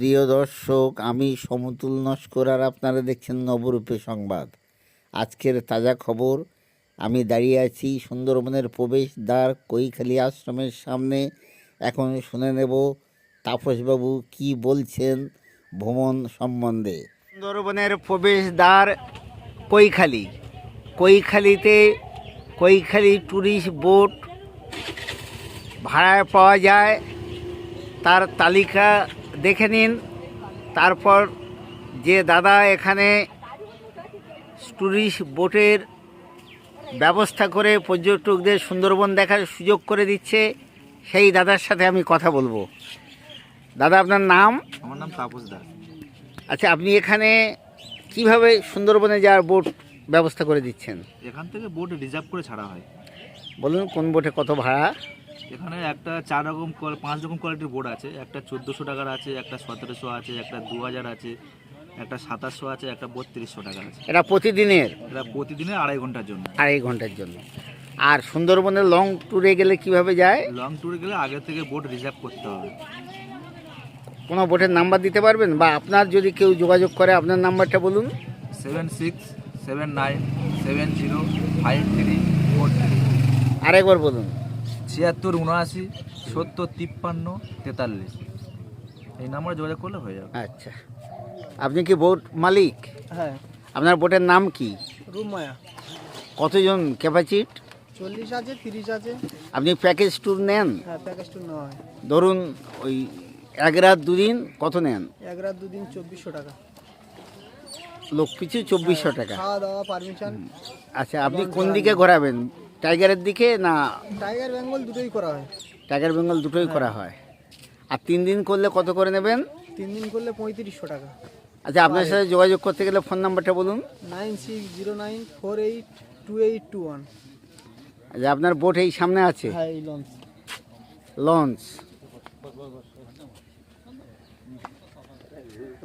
প্রিয় দর্শক, আমি সমতুল নস্কর আর আপনারা দেখছেন নবরূপে সংবাদ। আজকের তাজা খবর, আমি দাঁড়িয়ে আছি সুন্দরবনের প্রবেশদ্বার কৈখালী আশ্রমের সামনে। এখন শুনে নেব তাপসবাবু কি বলছেন ভ্রমণ সম্বন্ধে। সুন্দরবনের প্রবেশদ্বার কৈখালী। কৈখালীতে কৈখালী ট্যুরিস্ট বোট ভাড়ায় পাওয়া যায়, তার তালিকা দেখে নিন। তারপর যে দাদা এখানে ট্যুরিস্ট বোটের ব্যবস্থা করে পর্যটকদের সুন্দরবন দেখার সুযোগ করে দিচ্ছে, সেই দাদার সাথে আমি কথা বলবো। দাদা, আপনার নাম? আমার নাম তাপস দাস। আচ্ছা, আপনি এখানে কিভাবে সুন্দরবনে যাওয়ার বোট ব্যবস্থা করে দিচ্ছেন? এখান থেকে বোট রিজার্ভ করে ছাড়া হয়। বলুন কোন বোটে কত ভাড়া? এখানে একটা 5 রকম কোয়ালিটির বোট আছে। একটা 1400 টাকার আছে, একটা 1700 আছে, একটা 2000 আছে, একটা 2700 আছে, একটা 3200 টাকার আছে। এটা প্রতিদিনের? এটা প্রতিদিনের 2.5 ঘন্টার জন্য। 2.5 ঘন্টার জন্য। আর সুন্দরবনের লং ট্যুরে গেলে কিভাবে যায়? লং ট্যুরে গেলে আগে থেকে বোট রিজার্ভ করতে হবে। কোনো বোটের নাম্বার দিতে পারবেন, বা আপনার যদি কেউ যোগাযোগ করে আপনার নাম্বারটা বলুন। 7679705343। আরেকবার বলুন। 7679705343। এই নাম্বারে যোগাযোগ করলে হয়ে যাবে। আচ্ছা, আপনি কি বোট মালিক? হ্যাঁ, আপনার বোটের নাম কি? রুমায়া। কতজন ক্যাপাসিটি? 40 আছে, 30 আছে। আপনি প্যাকেজ ট্যুর নেন? হ্যাঁ, প্যাকেজ টু নেওয়া হয়। ধরুন ওই 1 রাত 2 দিন কত নেন? 1 রাত 2 দিন 2400 টাকা। লোক পিছু 2400 টাকা। খাওয়া দাওয়া, পারমিশন। আচ্ছা, আপনি কোন দিকে ঘোরাবেন? টাইগারের দিকে না টাইগার বেঙ্গল দুটোই করা হয়। টাইগার বেঙ্গল দুটোই করা হয়। আর 3 দিন করলে কত করে নেবেন? 3 দিন করলে 3500 টাকা। আচ্ছা, আপনার সাথে যোগাযোগ করতে গেলে ফোন নাম্বারটা বলুন। 9609482821। আচ্ছা, আপনার বোট এই সামনে আছে? হ্যাঁ, এই লঞ্চ। লঞ্চ।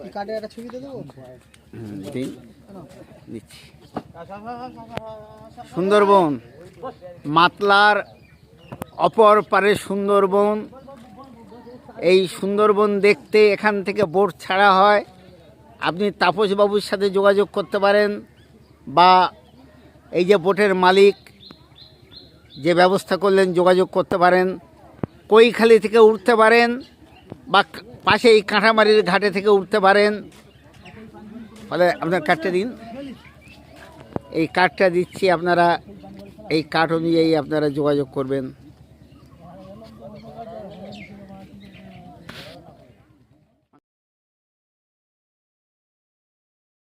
এই কার্ডে একটা ছবি দিয়ে দেবো। দিন, দিচ্ছি। সুন্দরবন, মাতলার অপর পারে সুন্দরবন। এই সুন্দরবন দেখতে এখান থেকে বোট ছাড়া হয়। আপনি তাপসবাবুর সাথে যোগাযোগ করতে পারেন, বা এই যে বোটের মালিক যে ব্যবস্থা করলেন যোগাযোগ করতে পারেন। কৈখালী থেকে উঠতে পারেন, বা পাশে এই কাঁঠামারির ঘাটে থেকে উঠতে পারেন। ফলে আপনার কার্ডটা দিন। এই কার্ডটা দিচ্ছি, আপনারা এই কার্ড অনুযায়ী আপনারা যোগাযোগ করবেন।